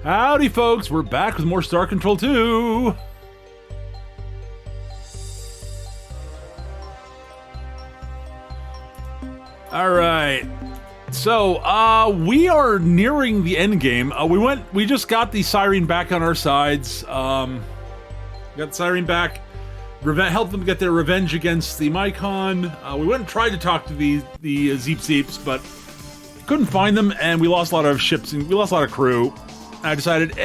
Howdy, folks. We're back with more Star Control 2. All right. So, we are nearing the end game. We just got the Siren back on our sides. Got the Siren back. Helped them get their revenge against the Mycon. We went and tried to talk to the Zeep Zeeps, but couldn't find them, and we lost a lot of ships and we lost a lot of crew. I decided,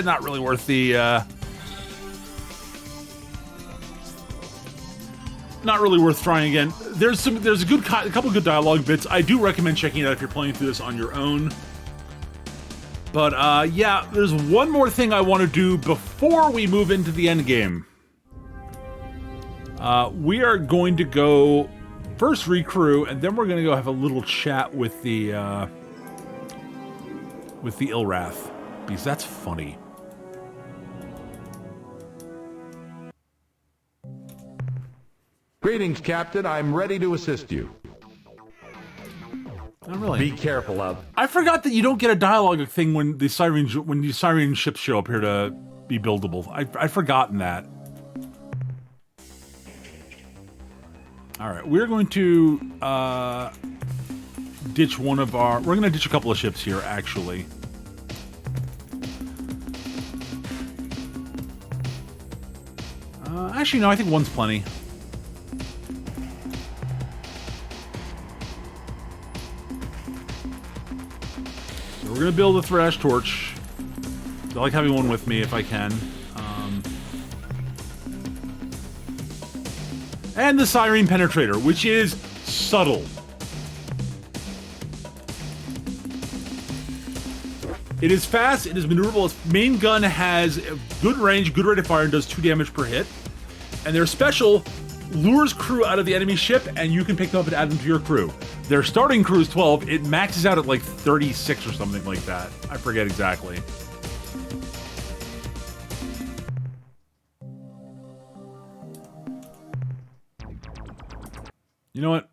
not really worth the, not really worth trying again. There's a couple good dialogue bits. I do recommend checking it out if you're playing through this on your own. But, yeah, there's one more thing I want to do before we move into the end game. We are going to go first recrew, and then we're going to go have a little chat with the Ilrath. Because that's funny. Greetings, Captain. I'm ready to assist you. Not really. Be careful of. I forgot that you don't get a dialogue thing when the Siren ships show up here to be buildable. I've forgotten that. All right, we're going to ditch one of our. We're going to ditch a couple of ships here, actually. Actually, no, I think one's plenty. So we're going to build a Thrash Torch. I like having one with me if I can. And the Siren Penetrator, which is subtle. It is fast, it is maneuverable, its main gun has good range, good rate of fire, and does 2 damage per hit. And their special lures crew out of the enemy ship, and you can pick them up and add them to your crew. Their starting crew is 12, it maxes out at like 36 or something like that. I forget exactly. You know what?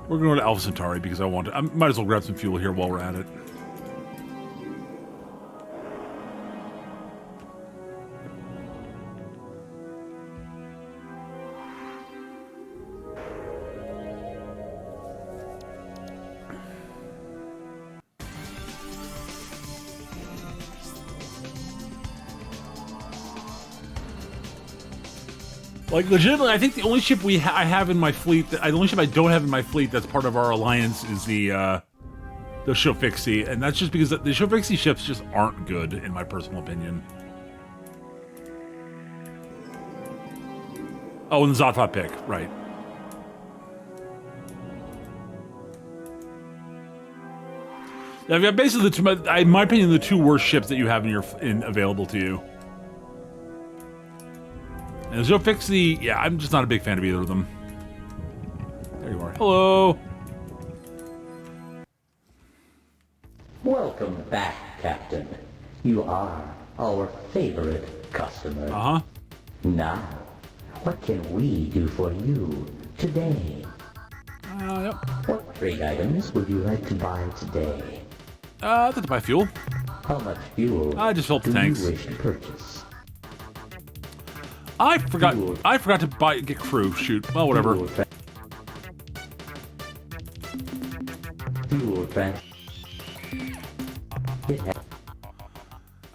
We're going to go to Alpha Centauri because I might as well grab some fuel here while we're at it. Like, legitimately, I think the only ship I have in my fleet, the only ship I don't have in my fleet that's part of our alliance is the Shofixi, and that's just because the Shofixi ships just aren't good, in my personal opinion. Oh, and the Zot pick, right. Yeah, I've got basically in my opinion, the 2 worst ships that you have available to you. And Zofixi, yeah, I'm just not a big fan of either of them. There you are. Hello! Welcome back, Captain. You are our favorite customer. Uh-huh. Now, what can we do for you today? Yep. What trade items would you like to buy today? I'd like to buy fuel. How much fuel I just filled the do tanks. you wish to purchase? I forgot to get crew. Shoot. Well, whatever.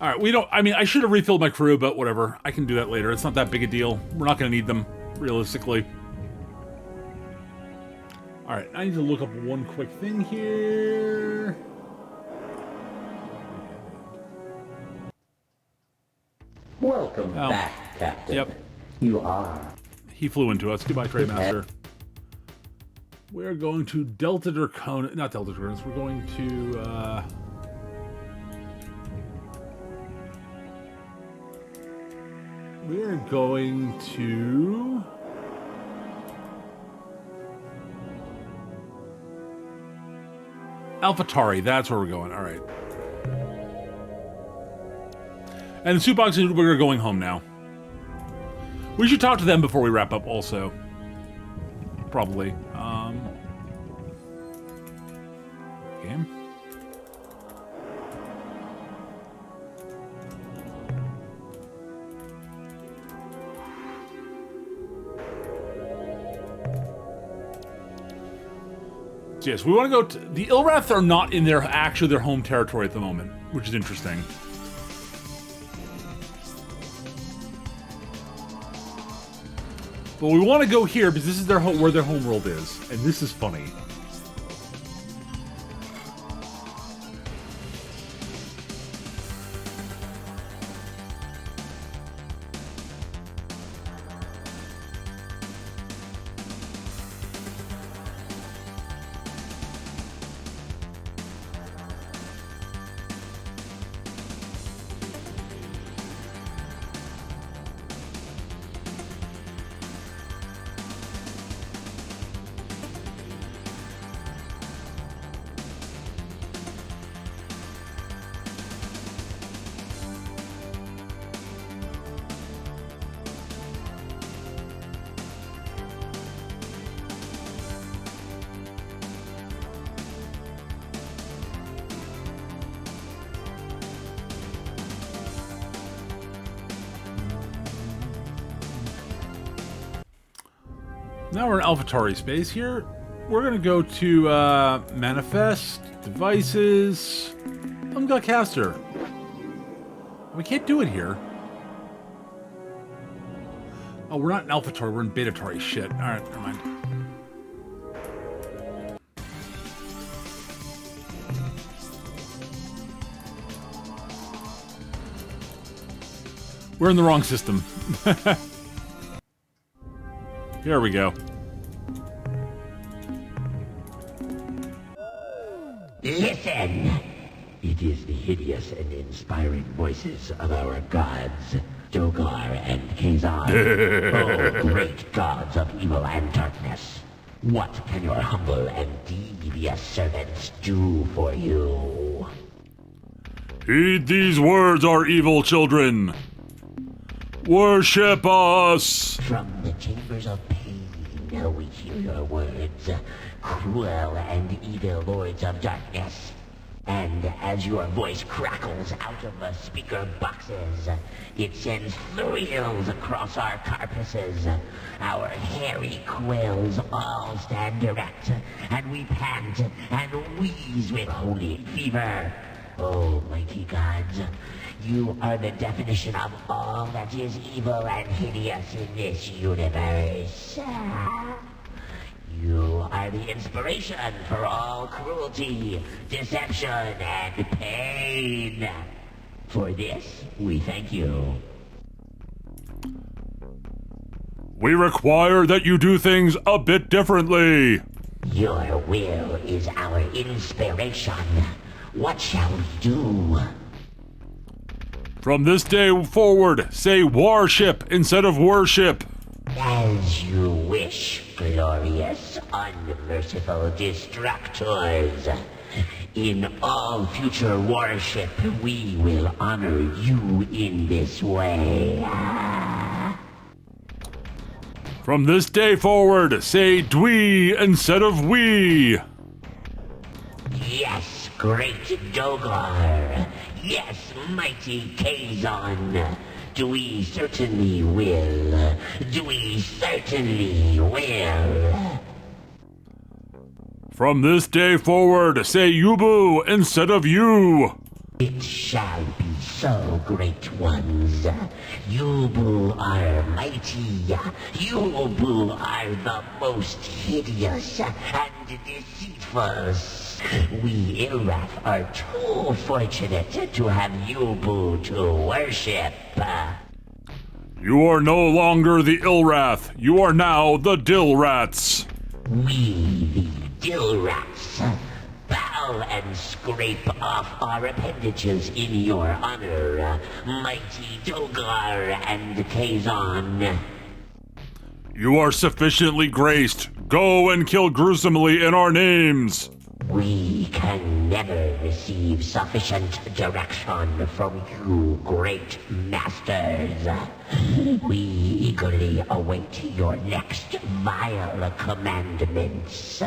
Alright, I should have refilled my crew, but whatever. I can do that later. It's not that big a deal. We're not going to need them, realistically. Alright, I need to look up one quick thing here. Welcome back, Captain. Yep. You are. He flew into us. Goodbye, Trade Master. We're going to Delta Draconis. Not Delta Draconis. We're going to, we're going to... AlphaTauri. That's where we're going. All right. And the Supebox and Uber are going home now. We should talk to them before we wrap up also. Probably. game. So yes, we want to go to... The Ilrath are not in their home territory at the moment, which is interesting. But we want to go here because this is where their homeworld is, and this is funny. Now we're in AlphaTauri space here. We're gonna go to Manifest, Devices, Caster. We can't do it here. Oh, we're not in AlphaTauri, we're in BetaTauri. Shit. Alright, never mind. We're in the wrong system. Here we go. Listen! It is the hideous and inspiring voices of our gods, Dogar and Kzer-Za. Oh, great gods of evil and darkness. What can your humble and devious servants do for you? Heed these words, our evil children. Worship us! From the chambers of pain, we hear your words, cruel and evil lords of darkness. And as your voice crackles out of the speaker boxes, it sends thrills across our carapaces. Our hairy quills all stand erect, and we pant and wheeze with holy fever. Oh, mighty gods, you are the definition of all that is evil and hideous in this universe. You are the inspiration for all cruelty, deception, and pain. For this, we thank you. We require that you do things a bit differently. Your will is our inspiration. What shall we do? From this day forward, say warship instead of worship. As you wish, glorious, unmerciful destructors. In all future worship, we will honor you in this way. From this day forward, say dwee instead of we. Yes, great Dogar. Yes, mighty Kazon. We certainly will. We certainly will. From this day forward, say Yubu instead of you. It shall be so, great ones. Yubu are mighty. Yubu are the most hideous and deceitful. We Ilrath are too fortunate to have Yubu to worship. You are no longer the Ilrath. You are now the Dilrats. We, the Dilrats, bow and scrape off our appendages in your honor, mighty Dogar and Kazon. You are sufficiently graced. Go and kill gruesomely in our names. We can never receive sufficient direction from you, great masters. We eagerly await your next vile commandments.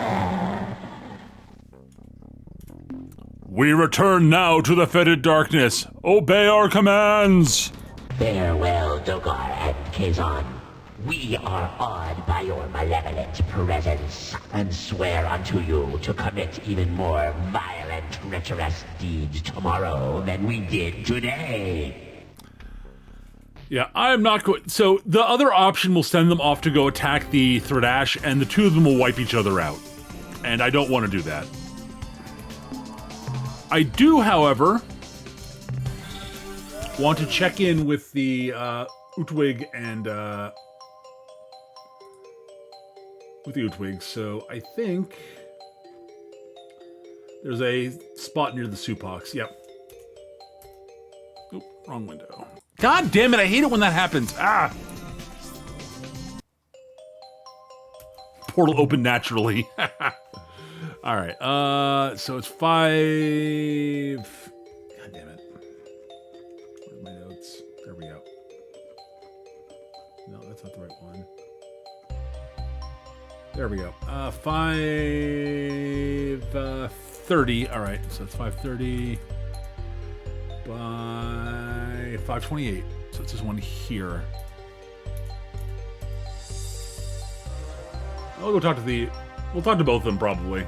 We return now to the fetid darkness. Obey our commands! Farewell, Dokar and Kzer. We are awed by your malevolent presence, and swear unto you to commit even more violent, treacherous deeds tomorrow than we did today. Yeah, I'm not going... So, the other option will send them off to go attack the Kzer-Za, and the two of them will wipe each other out. And I don't want to do that. I do, however, want to check in with the Utwig and... with the Utwig, so I think there's a spot near the Supox. Yep. Oop, wrong window. God damn it, I hate it when that happens. Ah! Portal opened naturally. Alright, so it's 5... God damn it. Where's my notes? There we go. No, that's not the right one. There we go. 5:30. All right, so it's 5:30 by 5:28. So it's this one here. I'll go talk to the... We'll talk to both of them, probably.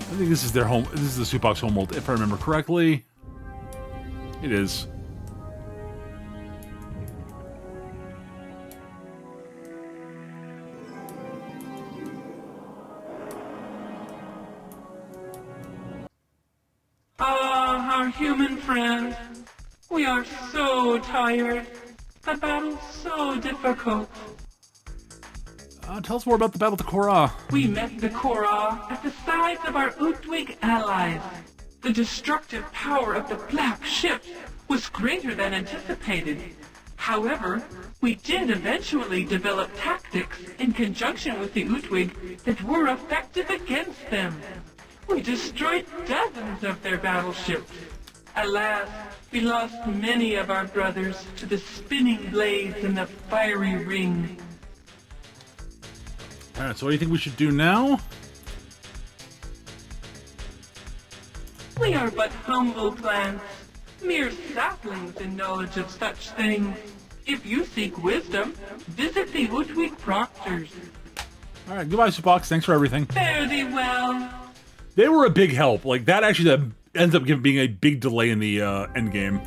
I think this is their home. This is the Supox homeworld, if I remember correctly. It is. Ah, our human friend. We are so tired. The battle's so difficult. Tell us more about the battle with the Korh-Ah. We met the Korh-Ah at the sides of our Utwig allies. The destructive power of the Black Ship was greater than anticipated. However, we did eventually develop tactics in conjunction with the Utwig that were effective against them. We destroyed dozens of their battleships. Alas, we lost many of our brothers to the spinning blades and the fiery ring. Alright, so what do you think we should do now? We are but humble plants, mere saplings in knowledge of such things. If you seek wisdom, visit the Utwig Proctors. Alright, goodbye, Supox. Thanks for everything. Fare thee well. They were a big help. Like, that actually ends up being a big delay in the end game.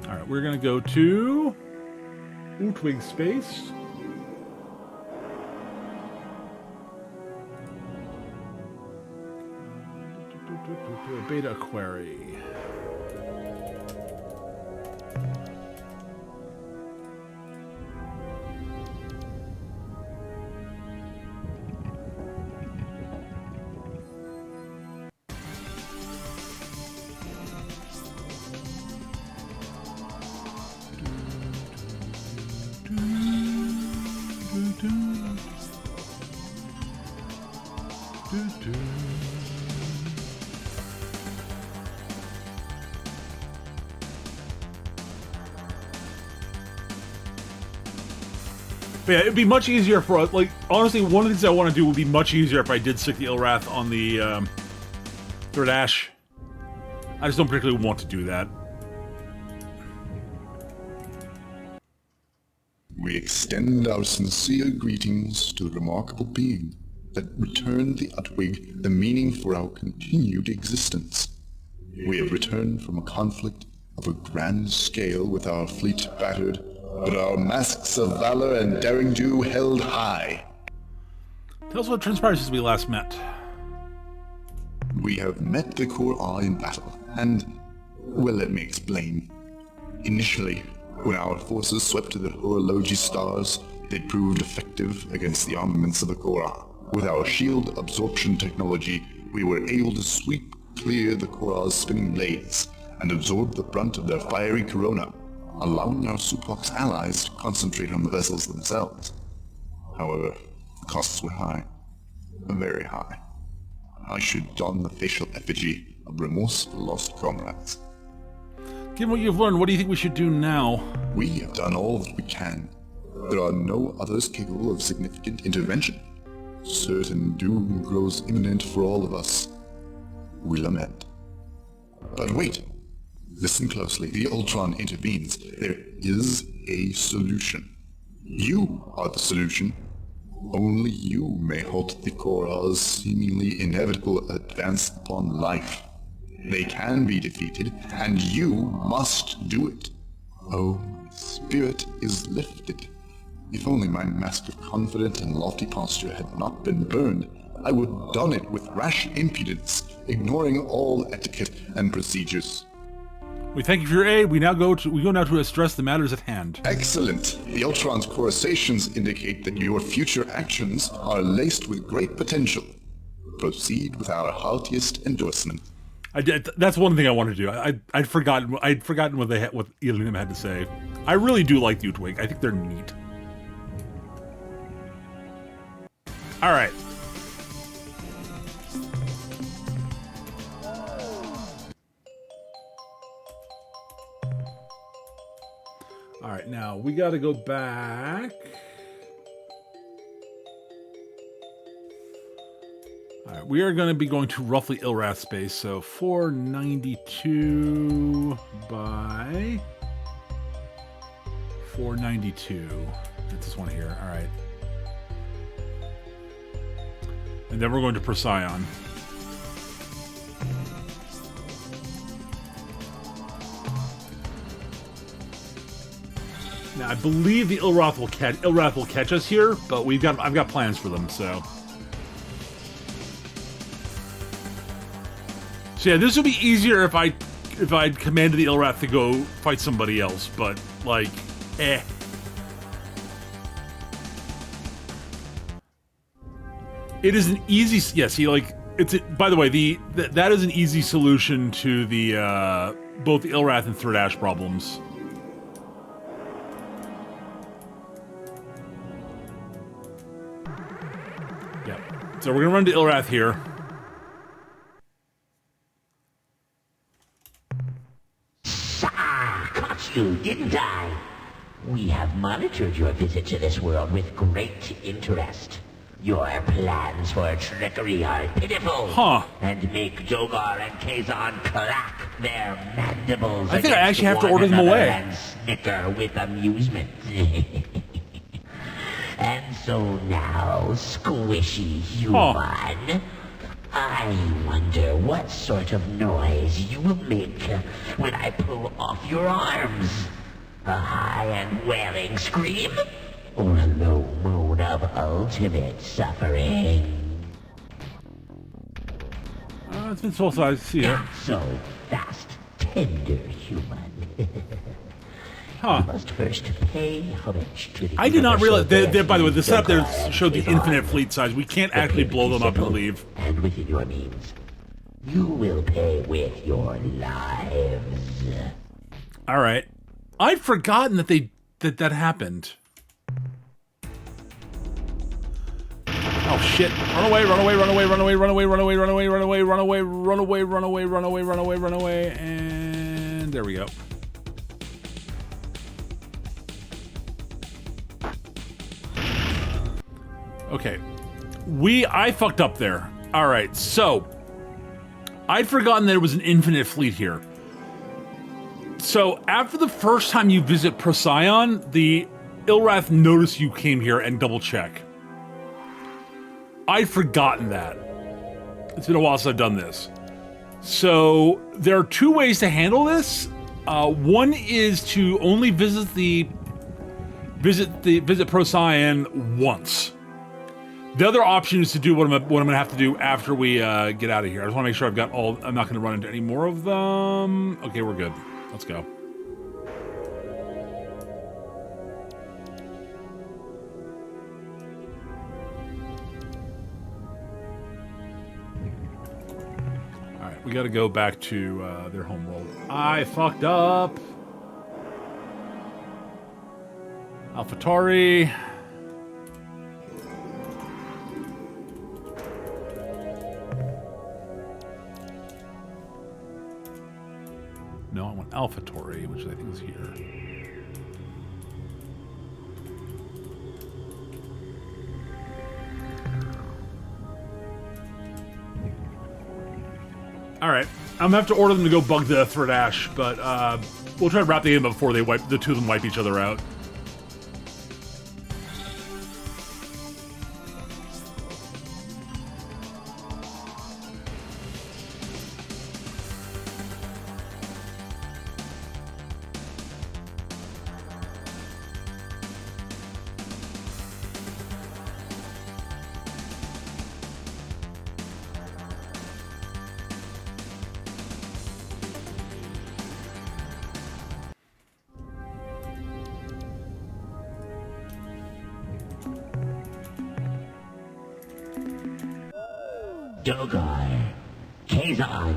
Alright, we're gonna go to... Utwig space. Beta query. But yeah, it'd be much easier for us. Like, honestly, one of the things I want to do would be much easier if I did stick the Ilrath on the Kzer-Za. I just don't particularly want to do that. We extend our sincere greetings to the remarkable being that returned the Utwig the meaning for our continued existence. We have returned from a conflict of a grand scale with our fleet battered, but our masks of valor and daring do held high. Tell us what transpired since we last met. We have met the Korh-Ah in battle, and, well, let me explain. Initially, when our forces swept the Horology stars, they proved effective against the armaments of the Korh-Ah. With our shield absorption technology, we were able to sweep clear the Korh-Ah's spinning blades and absorb the brunt of their fiery corona. allowing our Supox allies to concentrate on the vessels themselves. However, the costs were high. Very high. I should don the facial effigy of remorse for lost comrades. Given what you've learned, what do you think we should do now? We have done all that we can. There are no others capable of significant intervention. Certain doom grows imminent for all of us. We lament. But wait. Listen closely. The Ur-Quan intervenes. There is a solution. You are the solution. Only you may halt the Korh-Ah's seemingly inevitable advance upon life. They can be defeated, and you must do it. Oh, my spirit is lifted. If only my mask of confident and lofty posture had not been burned, I would don it with rash impudence, ignoring all etiquette and procedures. We thank you for your aid. We go now to address the matters at hand. Excellent. The Ur-Quan's coruscations indicate that your future actions are laced with great potential. Proceed with our heartiest endorsement. That's one thing I want to do. I'd forgotten what Elim had to say. I really do like the Utwig. I think they're neat. All right. All right, now we got to go back. All right, we are going to be going to roughly Ilrath space, so 492 by 492. That's this one here. All right. And then we're going to Procyon. Now, I believe the Ilrath will catch us here, but I've got plans for them, so. So yeah, this would be easier if I'd commanded the Ilrath to go fight somebody else, but like, eh. It is an easy, yeah, see, like, by the way, that is an easy solution to the, both the Ilrath and Third Ash problems. Yeah. So we're gonna run to Ilrath here. Caught you, didn't I? We have monitored your visit to this world with great interest. Your plans for trickery are pitiful, and make Dogar and Kzer-Za and Korh-Ah their mandibles. I think I actually have to order them away. And snicker with amusement. And so now, squishy human, I wonder what sort of noise you will make when I pull off your arms. A high and wailing scream? Or a low moan of ultimate suffering? It's been so I see it. So fast, tender human. You must first pay homage to the I did not realize universal by the way, the setup there Dogar and showed the Kzer-Za. infinite fleet size. We can't actually blow them up and leave. And within your means, you will pay with your lives. All right. I'd forgotten that happened. Oh shit. Run away, run away, run away, run away, run away, run away, run away, run away, run away, run away, run away, run away, run away, run away, and there we go. Okay. I fucked up there. Alright, so I'd forgotten that it was an infinite fleet here. So after the first time you visit Procyon, the Ilrath notice you came here and double check. I'd forgotten that. It's been a while since I've done this. So there are two ways to handle this. One is to only visit Procyon once. The other option is to do what I'm gonna have to do after we get out of here. I just want to make sure I've got all. I'm not gonna run into any more of them. Okay, we're good. Let's go. Alright, we gotta go back to their home world. I fucked up. AlphaTauri. No, I want AlphaTauri, which I think is here. Alright. I'm gonna have to order them to go bug the Threadash, but we'll try to wrap the game up before the two of them wipe each other out. Dogar, Kzer-Za,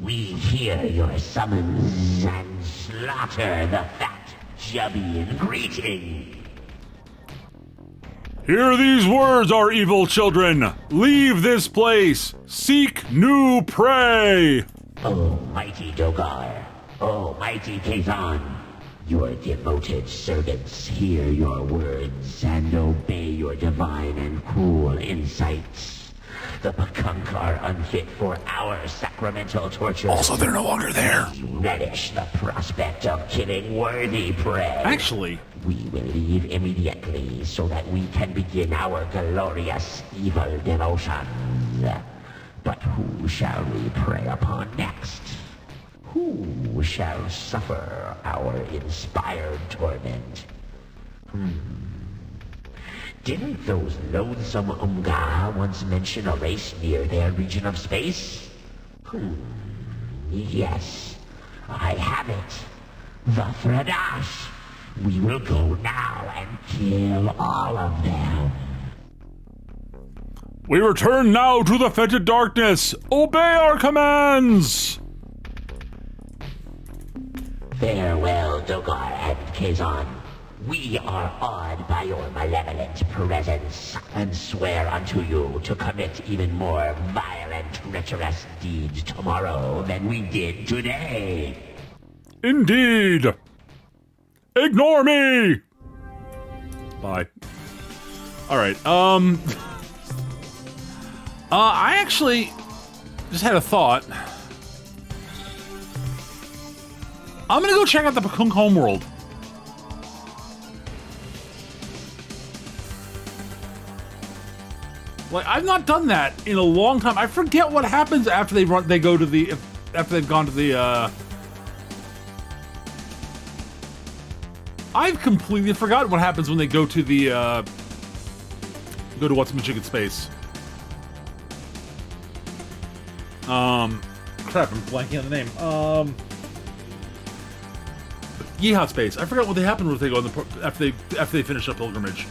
we hear your summons and slaughter the fat, chubby, and greeting. Hear these words, our evil children! Leave this place! Seek new prey! Oh, mighty Dogar, oh, mighty Kzer-Za, your devoted servants hear your words and obey your divine and cruel insights. The Pakunk are unfit for our sacramental torture. Also, they're no longer there. We relish the prospect of killing worthy prey. Actually, We will leave immediately so that we can begin our glorious evil devotions. But who shall we prey upon next? Who shall suffer our inspired torment? Didn't those loathsome Umga once mention a race near their region of space? Yes, I have it. The Threadash. We will go now and kill all of them. we return now to the fetid darkness! Obey our commands! Farewell, Dogar and Kzer-Za. We are awed by your malevolent presence, and swear unto you to commit even more violent, treacherous deeds tomorrow than we did today. Indeed! Ignore me! Bye. Alright, I actually just had a thought. I'm gonna go check out the Pakunk homeworld. Like, I've not done that in a long time. I forget what happens after after they've gone to the, I've completely forgotten what happens when they go to the, go to What's Michigan Space. Crap, I'm blanking on the name. Yeehaw Space. I forgot what they happen when they go on after they finish up pilgrimage.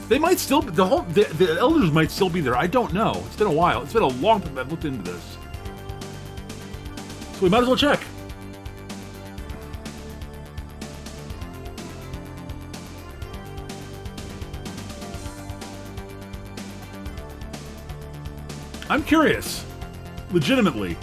They might still the elders might still be there. I don't know. It's been a while. It's been a long time I've looked into this. So we might as well check. I'm curious. Legitimately.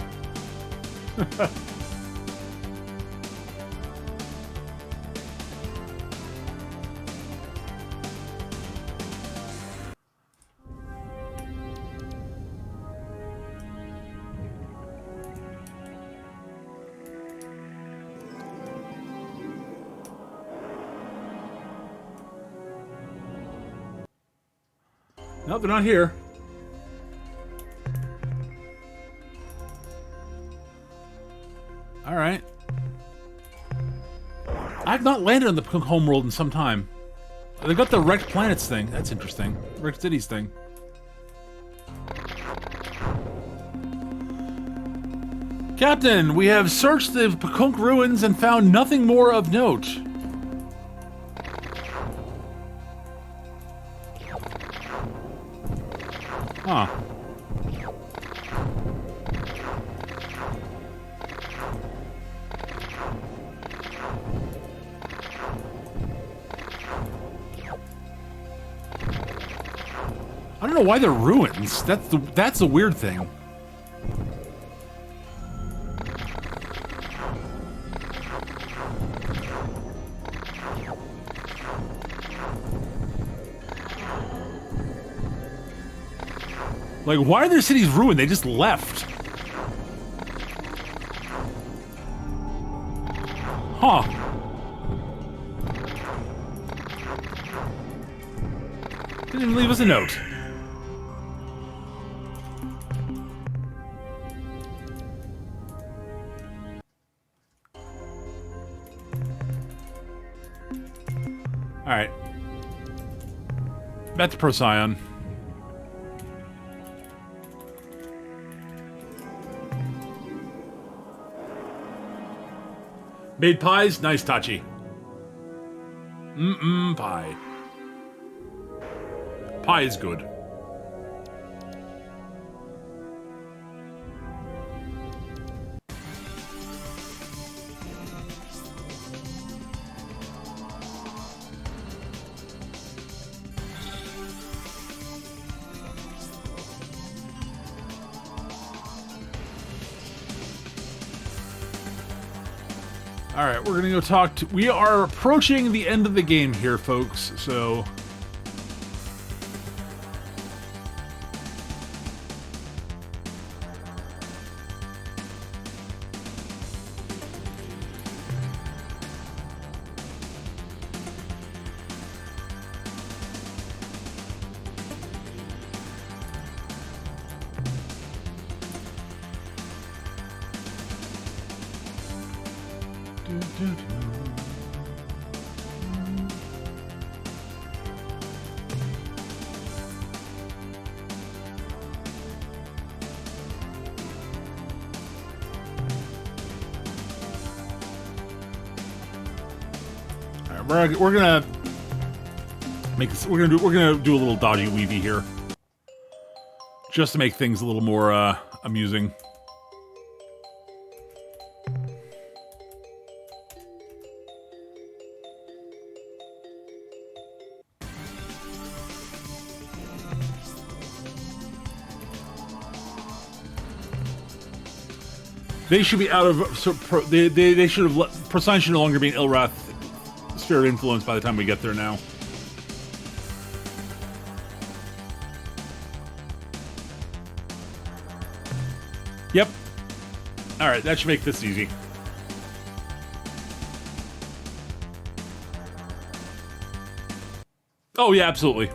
No, they're not here. Alright. I've not landed on the homeworld in some time. They got the wrecked planets thing. That's interesting. Wrecked cities thing. Captain, we have searched the Pakunk ruins and found nothing more of note. Huh. don't know why they're ruins. That's the weird thing. Like, why are their cities ruined? They just left. Huh. Didn't even leave us a note. Alright. Back to Procyon. Made pies? Nice, Tachi. Pie. Pie is good. Alright, we're gonna go talk to... We are approaching the end of the game here, folks, so... We're gonna make this. We're gonna do a little dodgy weavy here, just to make things a little more amusing. They should be out of. So they should have. Procyon should no longer be an Ilrath sphere influence by the time we get there now. Yep. Alright, that should make this easy. Oh yeah, absolutely.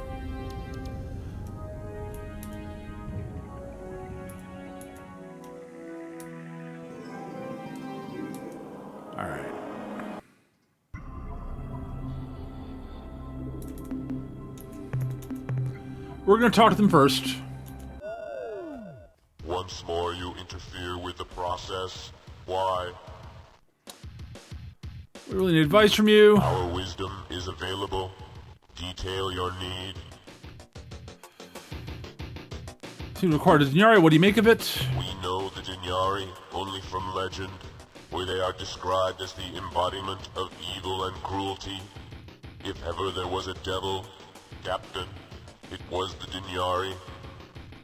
We're going to talk to them first. Once more you interfere with the process. Why? We really need advice from you. Our wisdom is available. Detail your need. Team required Dinyari, what do you make of it? We know the Dinyari only from legend, where they are described as the embodiment of evil and cruelty. If ever there was a devil, Captain, it was the Dinyari.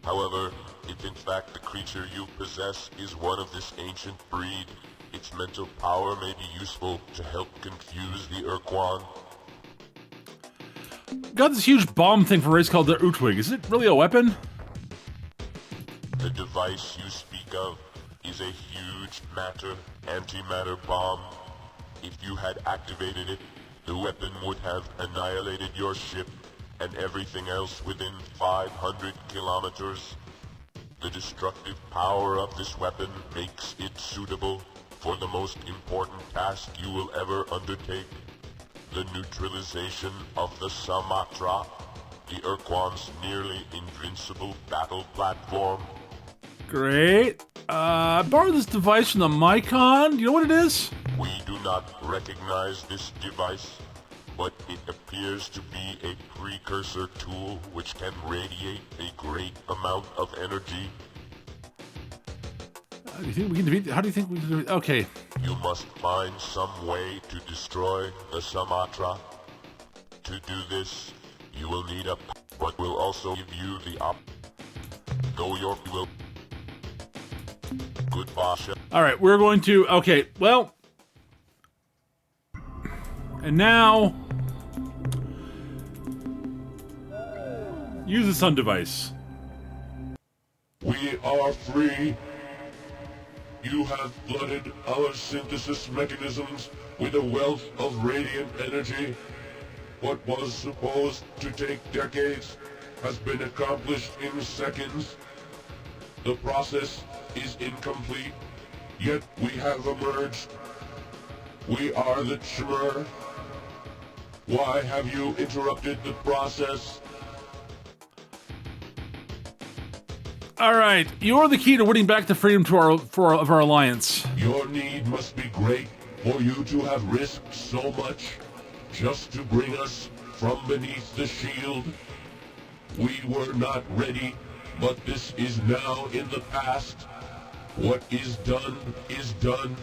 However, if in fact the creature you possess is one of this ancient breed, its mental power may be useful to help confuse the Ur-Quan. Got this huge bomb thing for race called the Utwig. Is it really a weapon? The device you speak of is a huge matter antimatter bomb. If you had activated it, the weapon would have annihilated your ship and everything else within 500 kilometers. The destructive power of this weapon makes it suitable for the most important task you will ever undertake, the neutralization of the Sumatra, the Ur-Quan's nearly invincible battle platform. Great. I borrowed this device from the Mycon. Do you know what it is? We do not recognize this device, but it appears to be a precursor tool which can radiate a great amount of energy. Do you think we can defeat? How do you think we can do it? Okay. You must find some way to destroy the Sumatra. To do this, you will need a but will also give you the go your will. Goodbye. All right, we're going to... Okay, well... And now... Use the sun device. We are free. You have flooded our synthesis mechanisms with a wealth of radiant energy. What was supposed to take decades has been accomplished in seconds. The process is incomplete, yet we have emerged. We are the Chmer. Why have you interrupted the process? Alright, you're the key to winning back the freedom to our alliance. Your need must be great for you to have risked so much just to bring us from beneath the shield. We were not ready, but this is now in the past. What is done is done.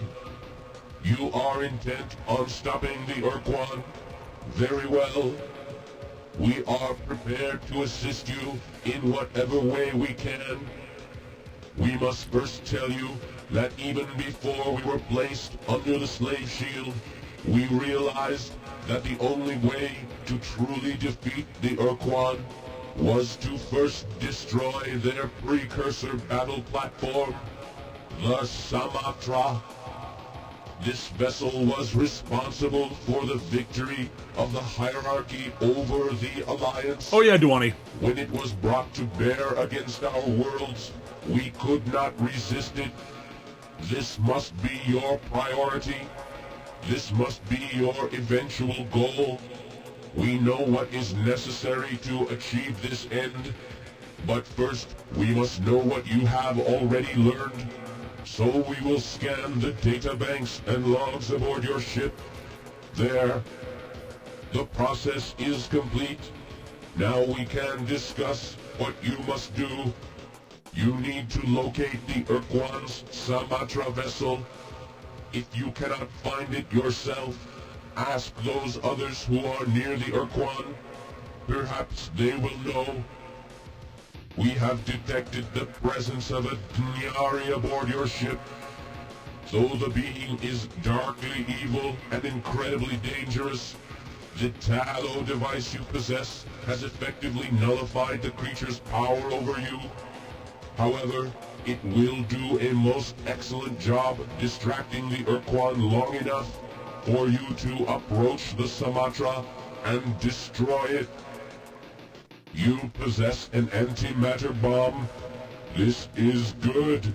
You are intent on stopping the Ur-Quan. Very well. We are prepared to assist you in whatever way we can. We must first tell you that even before we were placed under the slave shield, we realized that the only way to truly defeat the Ur-Quan was to first destroy their precursor battle platform, the Samatra. This vessel was responsible for the victory of the hierarchy over the Alliance. Oh yeah, Duani. When it was brought to bear against our worlds, we could not resist it. This must be your priority. This must be your eventual goal. We know what is necessary to achieve this end, but first we must know what you have already learned. So we will scan the databanks and logs aboard your ship. There. The process is complete. Now we can discuss what you must do. You need to locate the Ur-Quan's Samatra vessel. If you cannot find it yourself, ask those others who are near the Ur-Quan. Perhaps they will know. We have detected the presence of a Dnyari aboard your ship. Though the being is darkly evil and incredibly dangerous, the Tallow device you possess has effectively nullified the creature's power over you. However, it will do a most excellent job distracting the Ur-Quan long enough for you to approach the Samatra and destroy it. You possess an antimatter bomb. This is good.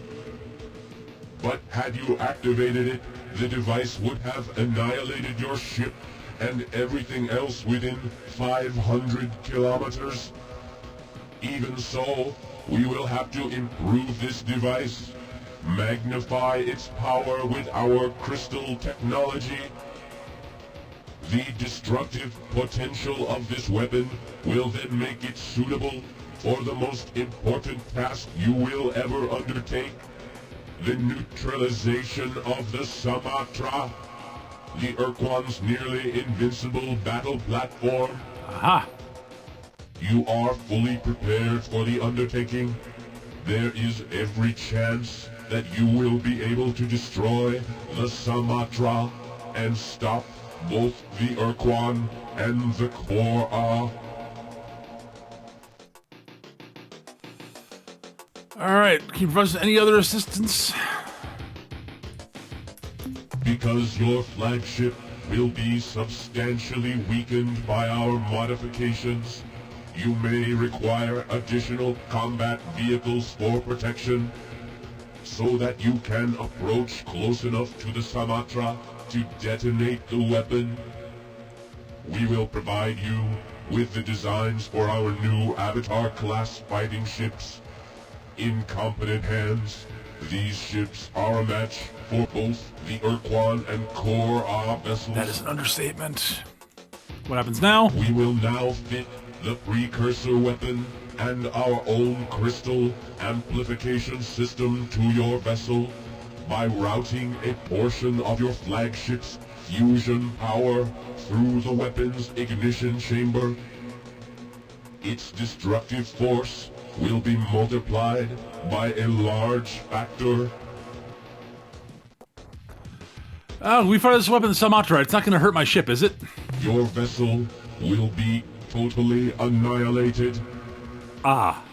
But had you activated it, the device would have annihilated your ship and everything else within 500 kilometers. Even so, we will have to improve this device, magnify its power with our crystal technology. The destructive potential of this weapon will then make it suitable for the most important task you will ever undertake, the neutralization of the Samatra, the Ur-Quan's nearly invincible battle platform. Aha! You are fully prepared for the undertaking. There is every chance that you will be able to destroy the Samatra and stop both the Ur-Quan and the Korh-Ah. Alright, can you provide us any other assistance? Because your flagship will be substantially weakened by our modifications, you may require additional combat vehicles for protection, so that you can approach close enough to the Samatra to detonate the weapon. We will provide you with the designs for our new Avatar-class fighting ships. In competent hands, these ships are a match for both the Ur-Quan and Korh-Ah vessels. That is an understatement. What happens now? We will now fit the precursor weapon and our own crystal amplification system to your vessel by routing a portion of your flagship's fusion power through the weapon's ignition chamber. its destructive force will be multiplied by a large factor. Oh, we fire this weapon at Sumatra. It's not going to hurt my ship, is it? Your vessel will be totally annihilated. Ah.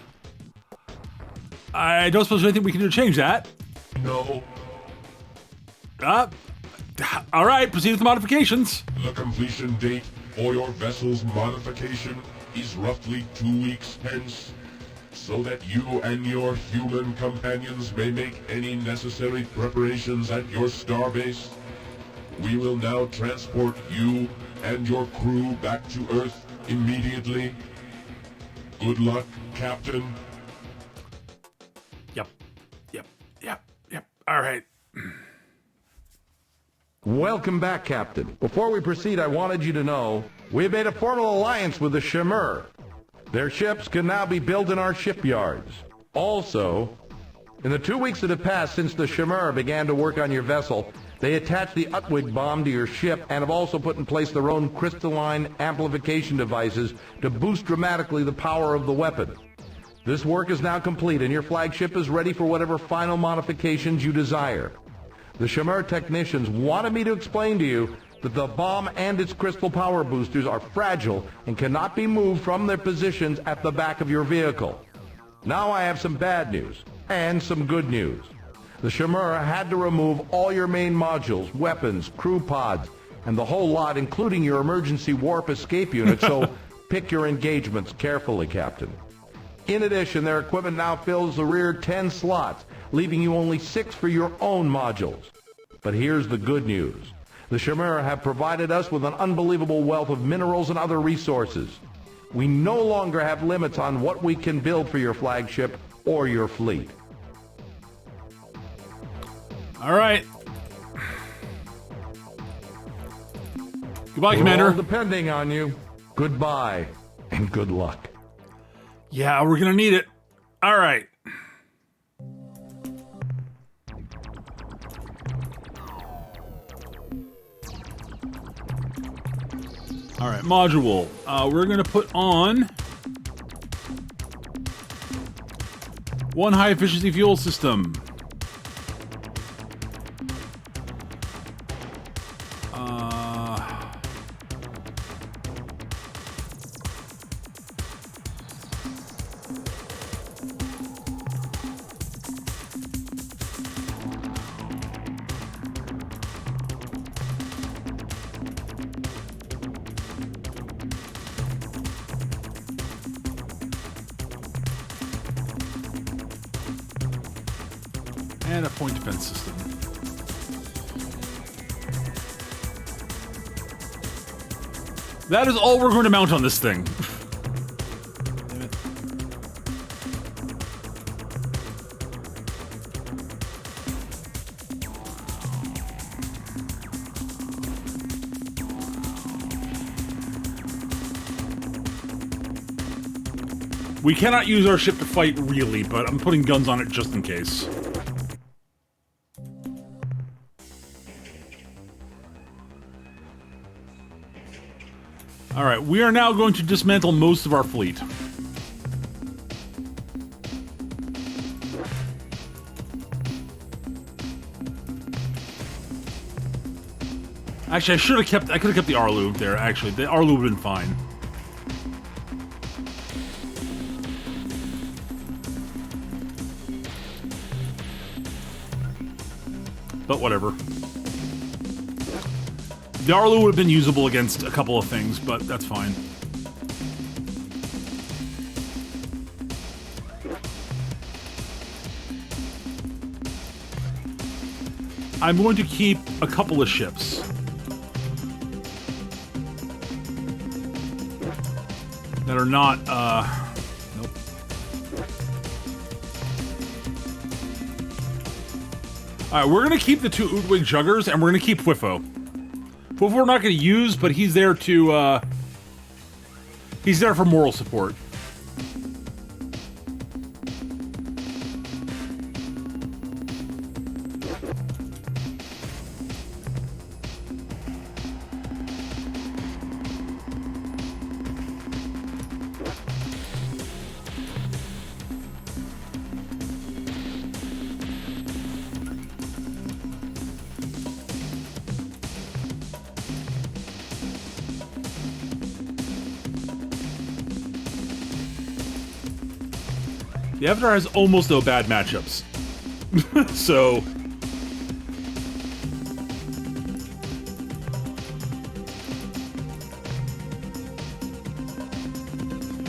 I don't suppose there's anything we can do to change that. No, All right, proceed with the modifications. the completion date for your vessel's modification is roughly 2 weeks hence, so that you and your human companions may make any necessary preparations at your starbase. We will now transport you and your crew back to Earth immediately. Good luck, Captain. Yep. All right. Welcome back, Captain. Before we proceed, I wanted you to know we have made a formal alliance with the Shimur. Their ships can now be built in our shipyards. Also, in the 2 weeks that have passed since the Shimur began to work on your vessel, they attached the Utwig bomb to your ship and have also put in place their own crystalline amplification devices to boost dramatically the power of the weapon. This work is now complete and your flagship is ready for whatever final modifications you desire. The Shimur technicians wanted me to explain to you that the bomb and its crystal power boosters are fragile and cannot be moved from their positions at the back of your vehicle. Now I have some bad news and some good news. The Shimur had to remove all your main modules, weapons, crew pods, and the whole lot, including your emergency warp escape unit, so pick your engagements carefully, Captain. In addition, their equipment now fills the rear 10 slots, leaving you only 6 for your own modules. But here's the good news. The Shimur have provided us with an unbelievable wealth of minerals and other resources. We no longer have limits on what we can build for your flagship or your fleet. All right. Goodbye, We're Commander. all depending on you. Goodbye and good luck. Yeah, we're gonna need it. All right. All right, module. We're gonna put on one high efficiency fuel system. And a point defense system. That is all we're going to mount on this thing. Damn it. We cannot use our ship to fight, really, but I'm putting guns on it just in case. Alright, we are now going to dismantle most of our fleet. Actually, I could have kept the Arlu there, actually. The Arlu would have been fine. But whatever. The Arlu would have been usable against a couple of things, but that's fine. I'm going to keep a couple of ships. That are not, nope. Alright, we're gonna keep the 2 Utwig Juggers, and we're gonna keep Whiffo. Whiffo we're not gonna use, but he's there to, he's there for moral support. The Avatar has almost no bad matchups. So...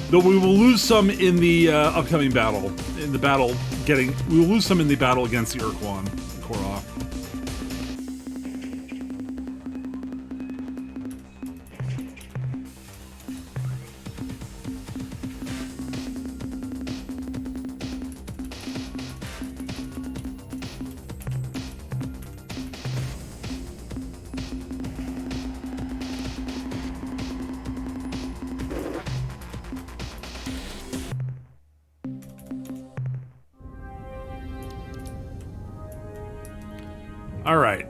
Though we will lose some in the upcoming battle. In the battle we will lose some in the battle against the Ur-Quan Korh-Ah. Alright.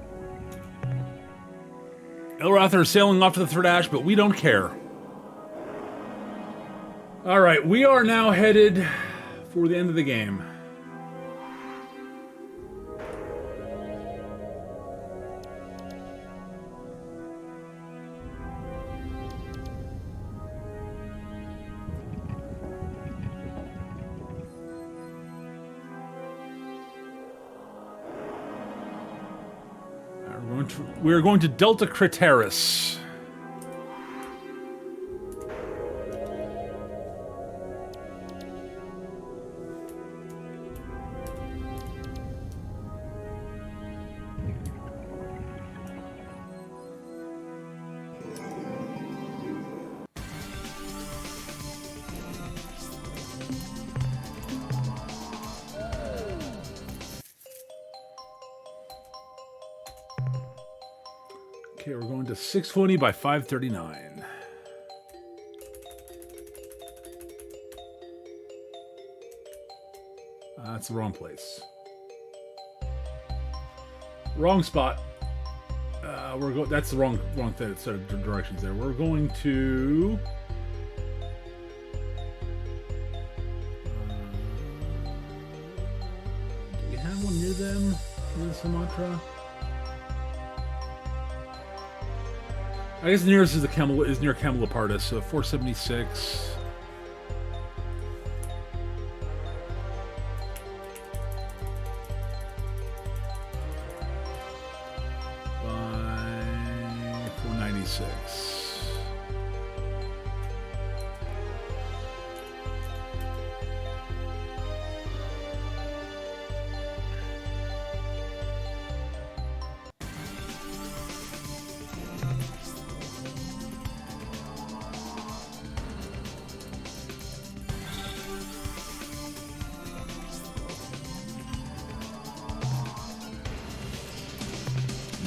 Elratha is sailing off to the Third Ash, but we don't care. Alright, we are now headed for the end of the game. We're going to Delta Craterus. Okay, we're going to 620 by 539. That's the wrong place. Wrong spot. That's the wrong set of directions there. We're going to. Do we have one near them? Near Sumatra? I guess the nearest is near Camelopardus, so 476. By 496.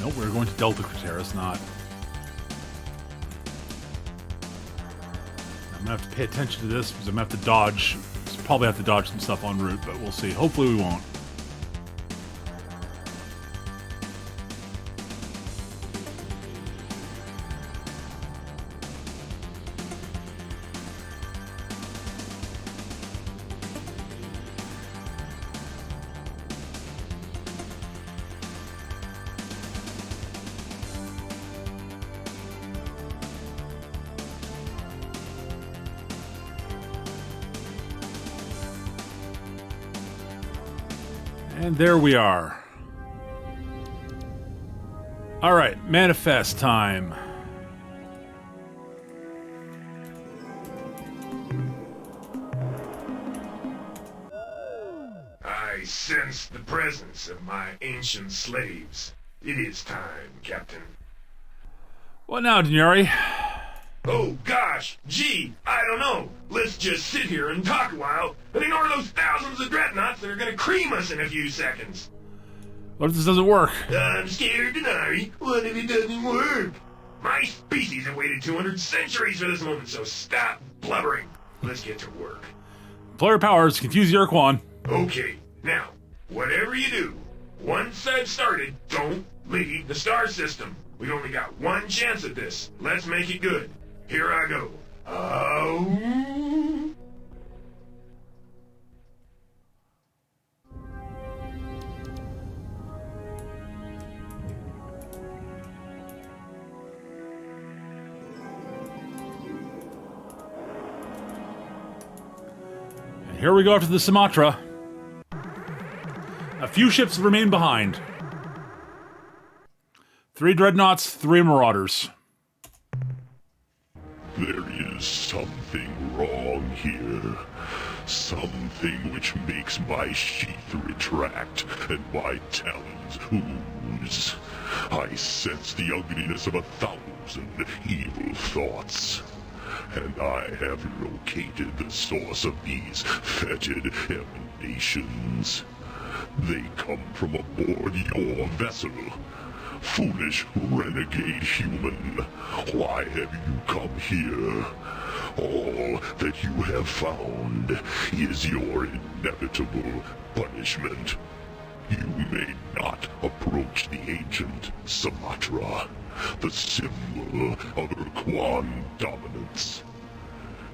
Nope, we're going to Delta Craterus, not. I'm gonna have to pay attention to this because I'm gonna have to dodge. Probably have to dodge some stuff en route, but we'll see. Hopefully we won't. And there we are. Alright, manifest time. I sense the presence of my ancient slaves. It is time, Captain. What now, Denari? Oh gosh, gee, I don't know. Let's just sit here and talk a while, and ignore those thousands of dreadnoughts that are gonna cream us in a few seconds. What if this doesn't work? I'm scared, Denari. What if it doesn't work? My species have waited 200 centuries for this moment, so stop blubbering. Let's get to work. Player powers, confuse the Ur-Quan. Okay, now, whatever you do, once I've started, don't leave the star system. We've only got one chance at this. Let's make it good. Here I go. Oh. Here we go after the Sumatra. A few ships remain behind. 3 dreadnoughts, 3 marauders. There is something wrong here. Something which makes my sheath retract and my talons ooze. I sense the ugliness of 1,000 evil thoughts. And I have located the source of these fetid emanations. They come from aboard your vessel. Foolish renegade human, why have you come here? All that you have found is your inevitable punishment. You may not approach the ancient Sumatra, the symbol of Ur-Quan dominance.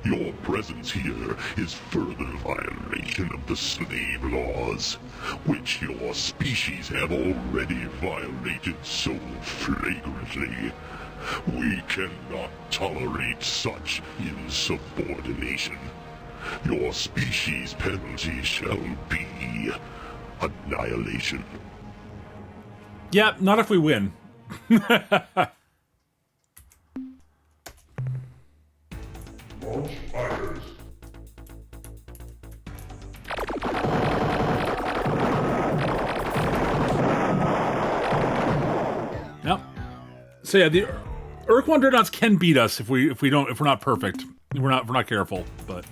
Your presence here is further violation of the slave laws, which your species have already violated so flagrantly. We cannot tolerate such insubordination. Your species' penalty shall be annihilation. Yeah, not if we win. Launch fighters. Yep. So yeah, the Ur-Quan dreadnoughts can beat us if we're not perfect. We're not careful, but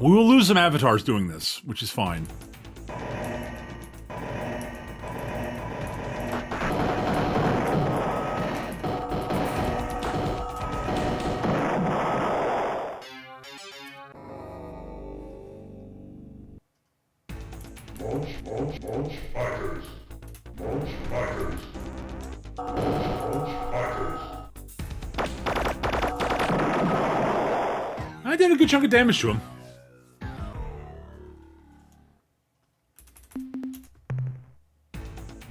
we will lose some avatars doing this, which is fine. Launch fighters. Launch fighters. Launch fighters. I did a good chunk of damage to him.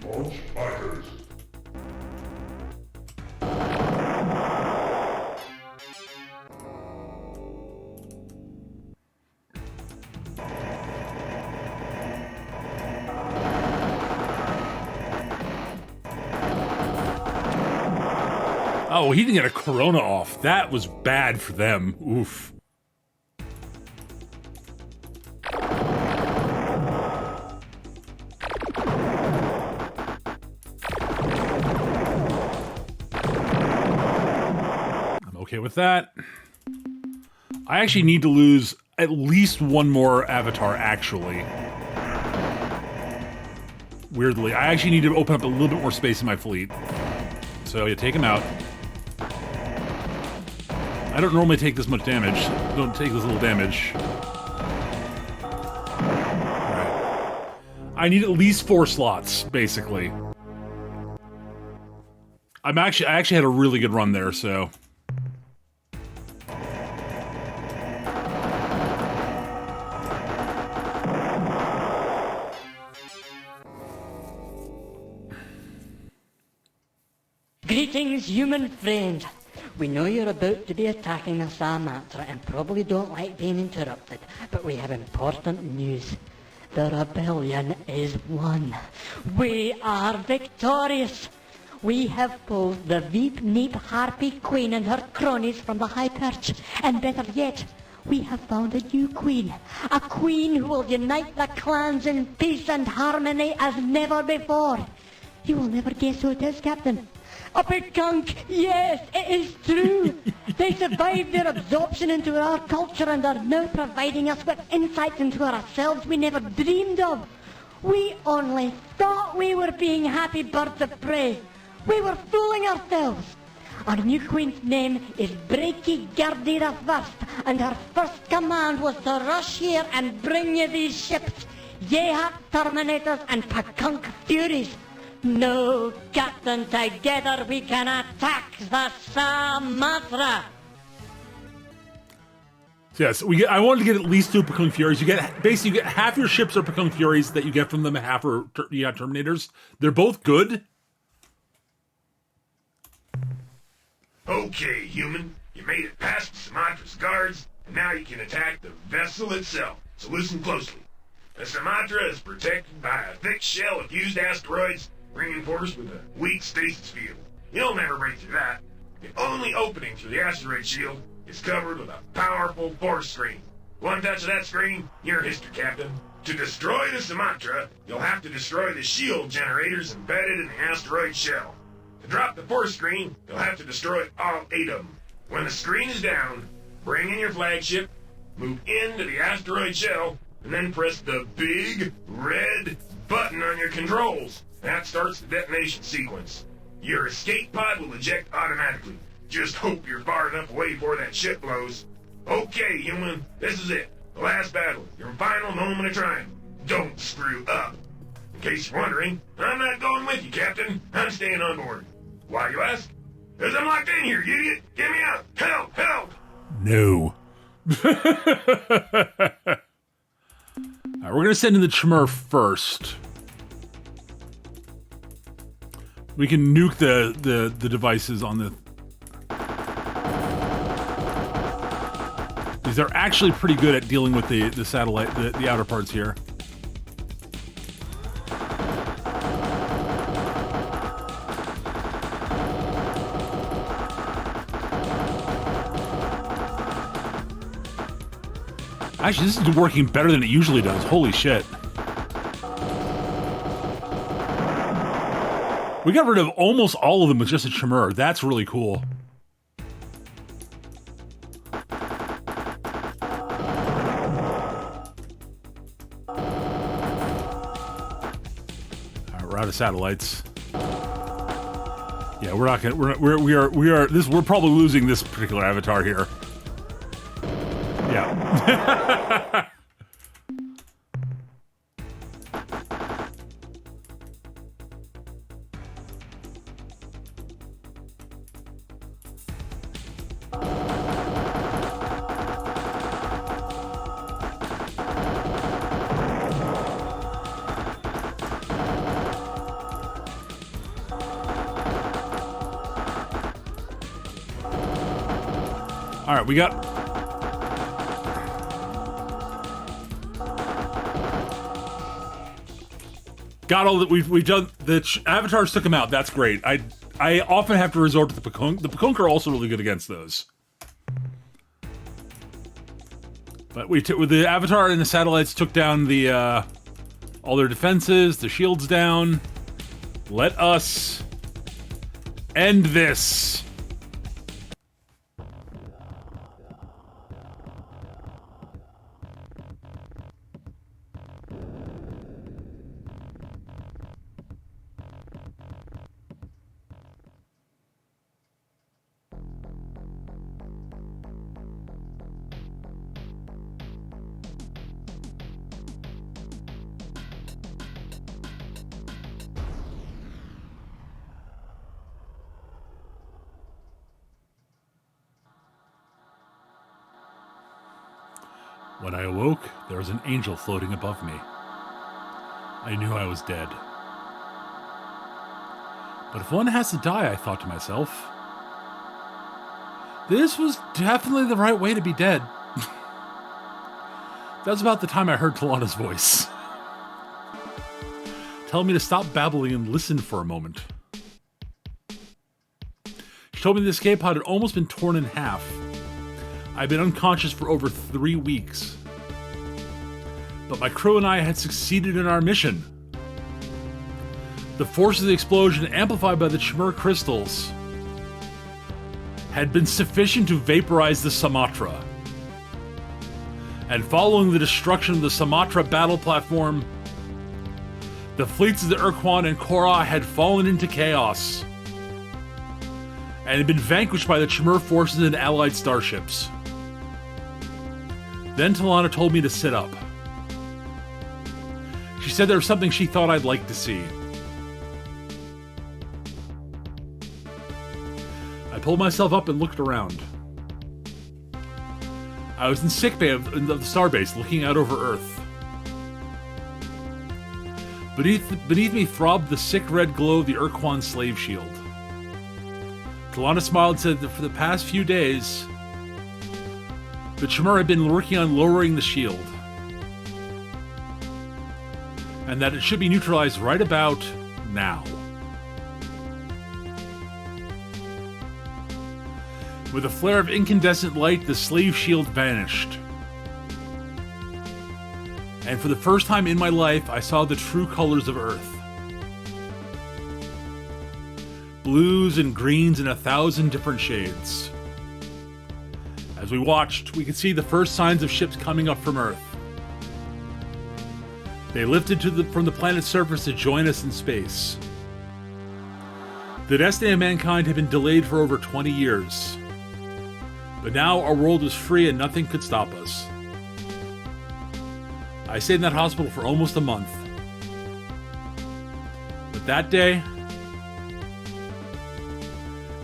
Launch fighters. Oh, he didn't get a Corona off. That was bad for them. Oof. I'm okay with that. I actually need to lose at least one more avatar, actually. Weirdly. I actually need to open up a little bit more space in my fleet. So, yeah, take him out. I don't normally take this much damage. Don't take this little damage. Alright. I need at least 4 slots, basically. I actually had a really good run there, so... Greetings, human friend. We know you're about to be attacking the Sumatra and probably don't like being interrupted, but we have important news. The rebellion is won. We are victorious. We have pulled the Veep-Neep Harpy Queen and her cronies from the high perch, and better yet, we have found a new queen. A queen who will unite the clans in peace and harmony as never before. You will never guess who it is, Captain. A pekunk! Yes, it is true! They survived their absorption into our culture and are now providing us with insights into ourselves we never dreamed of. We only thought we were being happy birds of prey. We were fooling ourselves. Our new queen's name is Breaky Gardy the First, and her first command was to rush here and bring you these ships, Yehat Terminators and Pekunk Furies. No, Captain, together we can attack the Sumatra! Yes, I wanted to get at least 2 Pekunk Furies. You get half your ships are Pekunk Furies that you get from them, half are Terminators. They're both good. Okay, Okay, human. You made it past Sumatra's guards, and now you can attack the vessel itself. So listen closely. The Sumatra is protected by a thick shell of fused asteroids, reinforced with a weak stasis field. You'll never break through that. The only opening through the asteroid shield is covered with a powerful force screen. One touch of that screen, you're history, Captain. To destroy the Sumatra, you'll have to destroy the shield generators embedded in the asteroid shell. To drop the force screen, you'll have to destroy all 8 of them. When the screen is down, bring in your flagship, move into the asteroid shell, and then press the big red button on your controls. That starts the detonation sequence. Your escape pod will eject automatically. Just hope you're far enough away before that ship blows. Okay, human, this is it. The last battle, your final moment of triumph. Don't screw up. In case you're wondering, I'm not going with you, Captain. I'm staying on board. Why, you ask? Because I'm locked in here, you idiot! Get me out! Help! Help! No. Alright, we're gonna send in the Chmer first. We can nuke the devices on the... Because they're actually pretty good at dealing with the satellite, the outer parts here. Actually, this is working better than it usually does. Holy shit. We got rid of almost all of them with just a Chmer. That's really cool. Alright, we're out of satellites. Yeah, we're not gonna we're probably losing this particular avatar here. Yeah. All right, we got... Got all that we've done. The avatars took him out. That's great. I often have to resort to the Pekunk. The Pekunk are also really good against those. But with the avatar and the satellites took down the all their defenses, the shields down. Let us end this. When I awoke, there was an angel floating above me. I knew I was dead. But if one has to die, I thought to myself, this was definitely the right way to be dead. That was about the time I heard Talana's voice, telling me to stop babbling and listen for a moment. She told me the escape pod had almost been torn in half. I'd been unconscious for over 3 weeks. But my crew and I had succeeded in our mission. The force of the explosion, amplified by the Chmer crystals, had been sufficient to vaporize the Sumatra. And following the destruction of the Sumatra battle platform, the fleets of the Ur-Quan and Korh-Ah had fallen into chaos and had been vanquished by the Chmer forces and allied starships. Then Talana told me to sit up. She said there was something she thought I'd like to see. I pulled myself up and looked around. I was in sickbay of the starbase, looking out over Earth. Beneath me throbbed the sick red glow of the Ur-Quan slave shield. Talana smiled and said that for the past few days, the Chimera had been working on lowering the shield, and that it should be neutralized right about now. With a flare of incandescent light, the slave shield vanished. And for the first time in my life, I saw the true colors of Earth. Blues and greens in 1,000 different shades. As we watched, we could see the first signs of ships coming up from Earth. They lifted from the planet's surface to join us in space. The destiny of mankind had been delayed for over 20 years. But now our world was free and nothing could stop us. I stayed in that hospital for almost a month. But that day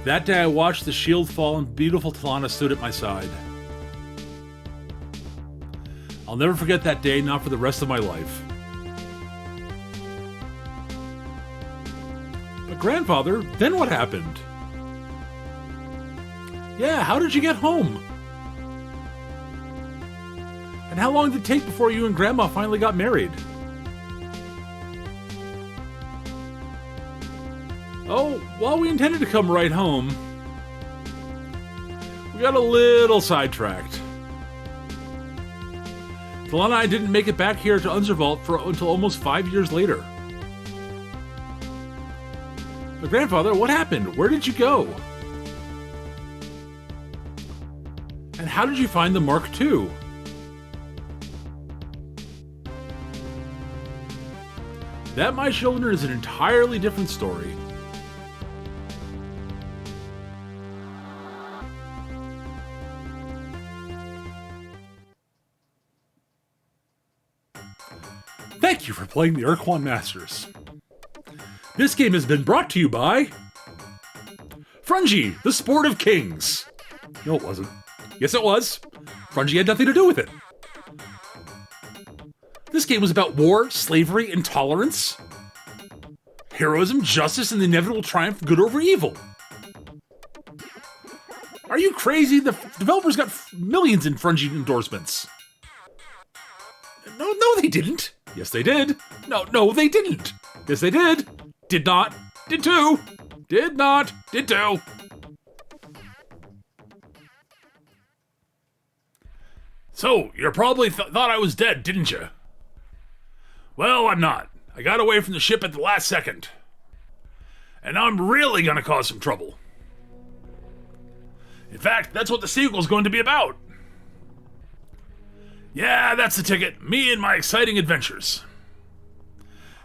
I watched the shield fall and beautiful Talana stood at my side. I'll never forget that day, not for the rest of my life. But grandfather, then what happened? Yeah, how did you get home? And how long did it take before you and Grandma finally got married? Oh, well, we intended to come right home. We got a little sidetracked. Talana and I didn't make it back here to Unservault until almost 5 years later. But grandfather, what happened? Where did you go? And how did you find the Mark II? That, my children, is an entirely different story. Thank you for playing the Ur-Quan Masters. This game has been brought to you by Fungi, the Sport of Kings. No, it wasn't. Yes, it was. Fungi had nothing to do with it. This game was about war, slavery, intolerance, heroism, justice, and the inevitable triumph of good over evil. Are you crazy? The developers got millions in Fungi endorsements. No, they didn't. Yes, they did. No, they didn't. Yes, they did. Did not. Did too. Did not. Did too. So, you probably thought I was dead, didn't you? Well, I'm not. I got away from the ship at the last second. And now I'm really gonna cause some trouble. In fact, that's what the sequel's going to be about. Yeah, that's the ticket. Me and my exciting adventures.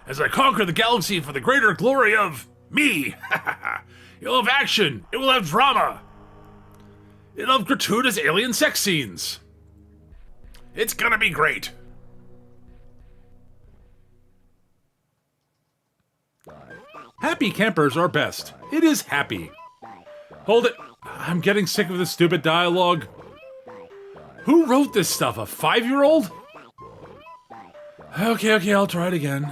As I conquer the galaxy for the greater glory of me. It'll have action. It will have drama. It'll have gratuitous alien sex scenes. It's gonna be great. Happy campers are best. It is happy. Hold it. I'm getting sick of this stupid dialogue. Who wrote this stuff? A 5-year-old? Okay, I'll try it again.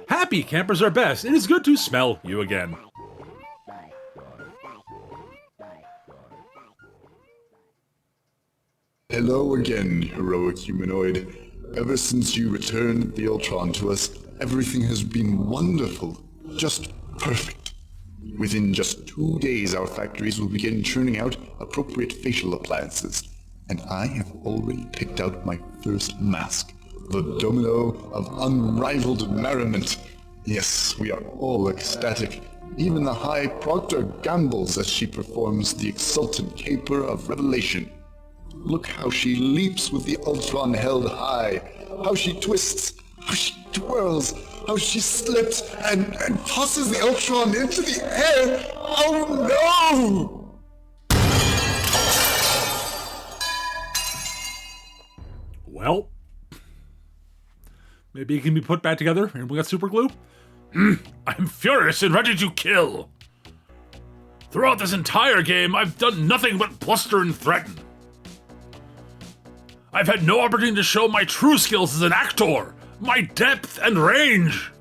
Happy campers are best. It is good to smell you again. Hello again, heroic humanoid. Ever since you returned the Ur-Quan to us, everything has been wonderful. Just perfect. Within just 2 days, our factories will begin churning out appropriate facial appliances. And I have already picked out my first mask, the domino of unrivaled merriment. Yes, we are all ecstatic. Even the High Proctor gambles as she performs the exultant caper of revelation. Look how she leaps with the Ur-Quan held high, how she twists, how she twirls, how she slips and tosses the Ur-Quan into the air. Oh no! Well, maybe it can be put back together and we got super glue? I'm furious and ready to kill. Throughout this entire game, I've done nothing but bluster and threaten. I've had no opportunity to show my true skills as an actor, my depth and range.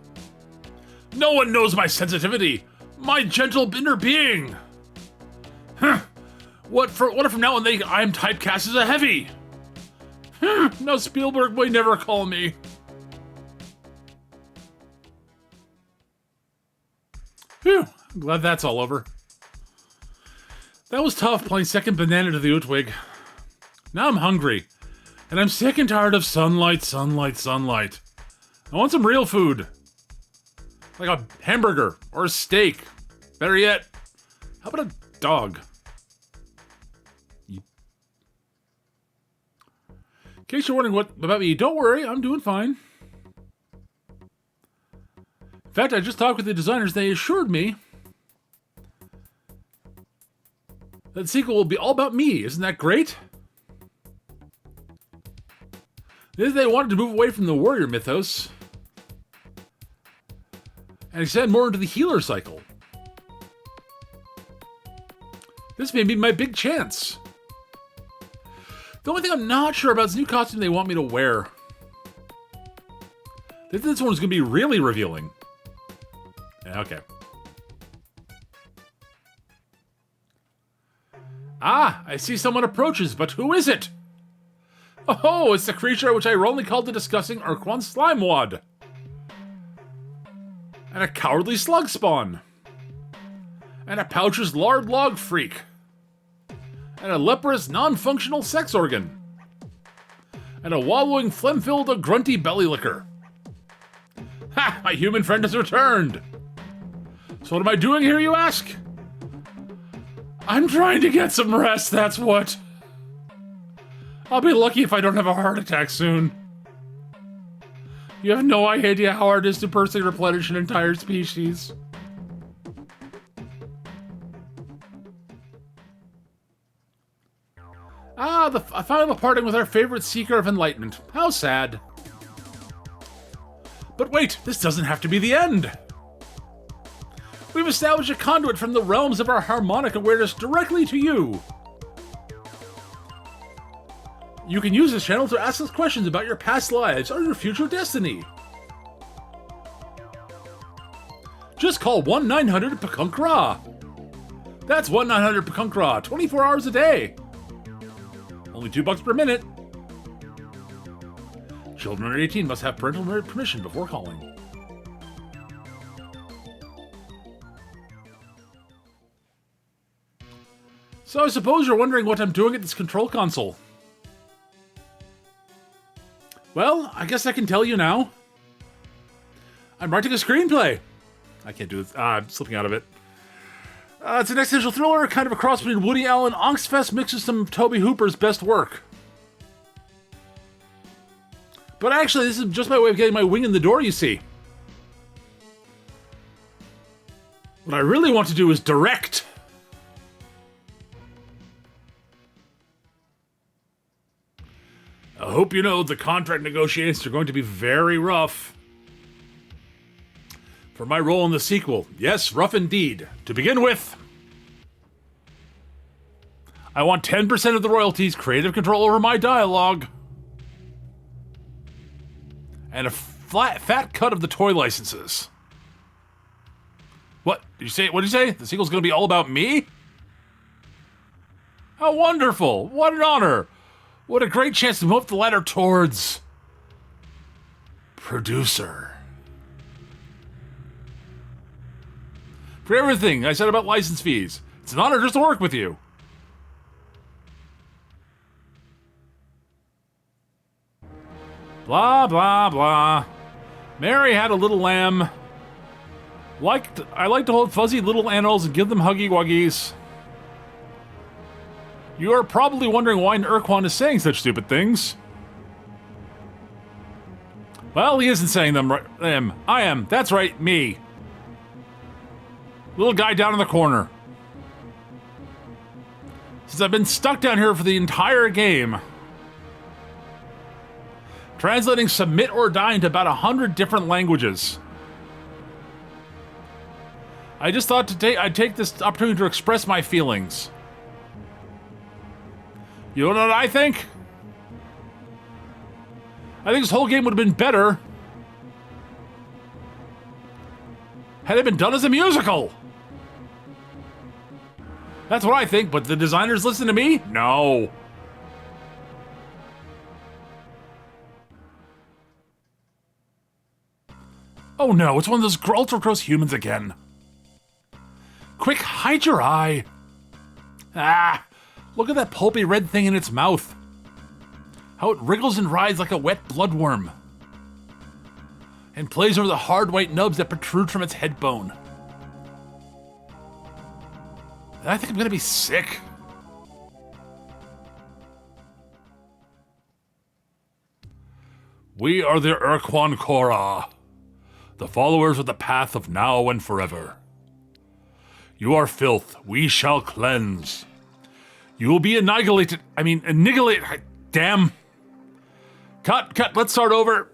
No one knows my sensitivity, My gentle inner being! Huh. What if from now on I am typecast as a heavy? No, Spielberg may never call me. Phew, I'm glad that's all over. That was tough playing second banana to the Utwig. Now I'm hungry. And I'm sick and tired of sunlight. I want some real food. Like a hamburger or a steak. Better yet, how about a dog? In case you're wondering what about me, don't worry, I'm doing fine. In fact, I just talked with the designers. They assured me that the sequel will be all about me. Isn't that great? They wanted to move away from the warrior mythos and extend more into the healer cycle. This may be my big chance. The only thing I'm not sure about is the new costume they want me to wear. This one's going to be really revealing. Yeah, okay. Ah, I see someone approaches, but who is it? Oh, it's the creature which I wrongly called the disgusting Ur-Quan Slimewad. And a cowardly slug spawn. And a pouch's lard log freak. And a leprous non-functional sex organ. And a wallowing phlegm-filled grunty belly licker. Ha! My human friend has returned! So what am I doing here, you ask? I'm trying to get some rest, that's what. I'll be lucky if I don't have a heart attack soon. You have no idea how hard it is to personally replenish an entire species. Ah, a final parting with our favorite seeker of enlightenment. How sad. But wait, this doesn't have to be the end. We've established a conduit from the realms of our harmonic awareness directly to you. You can use this channel to ask us questions about your past lives or your future destiny. Just call 1-900-PKUNK-RAH. That's 1-900-PKUNK-RAH, 24 hours a day. Only $2 per minute. Children under 18 must have parental permission before calling. So I suppose you're wondering what I'm doing at this control console. Well, I guess I can tell you now. I'm writing a screenplay. I can't do it. I'm slipping out of it. It's an existential thriller, kind of a cross between Woody Allen, Angstfest mixed with some Tobe Hooper's best work. But actually, this is just my way of getting my wing in the door, you see. What I really want to do is direct. I hope you know the contract negotiations are going to be very rough. For my role in the sequel, yes, rough indeed. To begin with, I want 10% of the royalties, creative control over my dialogue, and a fat cut of the toy licenses. What did you say? What did you say? The sequel's going to be all about me? How wonderful! What an honor! What a great chance to move up the ladder towards producer. For everything I said about license fees, it's an honor just to work with you. Blah, blah, blah. Mary had a little lamb. I like to hold fuzzy little animals and give them huggy wuggies. You are probably wondering why Ur-Quan is saying such stupid things. Well, he isn't saying them. I am. That's right, me. Little guy down in the corner. Since I've been stuck down here for the entire game, translating Submit or Die into about 100 different languages. I just thought I'd take this opportunity to express my feelings. You know what I think? I think this whole game would have been better had it been done as a musical. That's what I think, but the designers listen to me? No. Oh no, it's one of those ultra gross humans again. Quick, hide your eye. Ah, look at that pulpy red thing in its mouth. How it wriggles and writhes like a wet bloodworm. And plays over the hard white nubs that protrude from its head bone. I think I'm gonna be sick. We are the Ur-Quan Korh-Ah, the followers of the path of now and forever. You are filth, we shall cleanse. You will be annihilated. Damn. Cut, let's start over.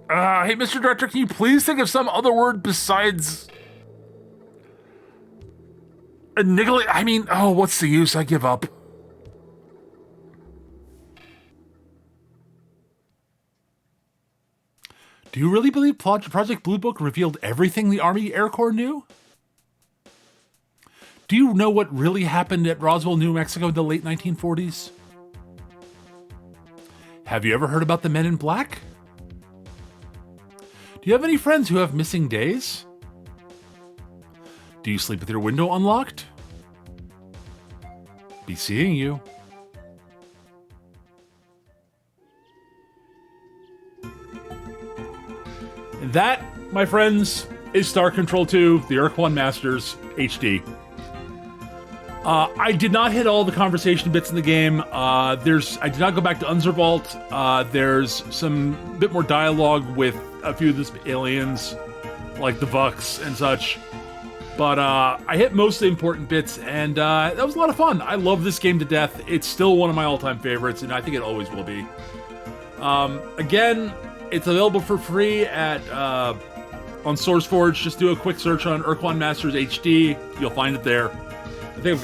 Hey, Mr. Director, can you please think of some other word besides... annihilate? What's the use? I give up. Do you really believe Project Blue Book revealed everything the Army Air Corps knew? Do you know what really happened at Roswell, New Mexico in the late 1940s? Have you ever heard about the Men in Black? Do you have any friends who have missing days? Do you sleep with your window unlocked? Be seeing you. And that, my friends, is Star Control 2, the Ur-Quan Masters HD. I did not hit all the conversation bits in the game. I did not go back to Unzervault. There's some bit more dialogue with a few of the aliens, like the Vux and such. But I hit most of the important bits, and that was a lot of fun. I love this game to death. It's still one of my all-time favorites, and I think it always will be. Again, it's available for free at on SourceForge. Just do a quick search on Ur-Quan Masters HD. You'll find it there. I think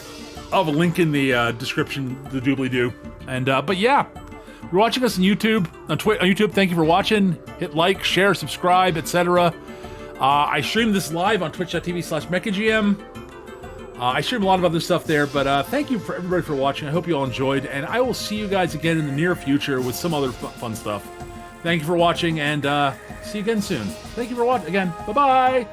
I'll have a link in the description, the doobly-doo. And, but yeah, if you're watching us on YouTube, on YouTube, thank you for watching. Hit like, share, subscribe, etc. I stream this live on twitch.tv/MechaGM. I stream a lot of other stuff there, but thank you for everybody for watching. I hope you all enjoyed, and I will see you guys again in the near future with some other fun stuff. Thank you for watching, and see you again soon. Thank you for watching again. Bye-bye!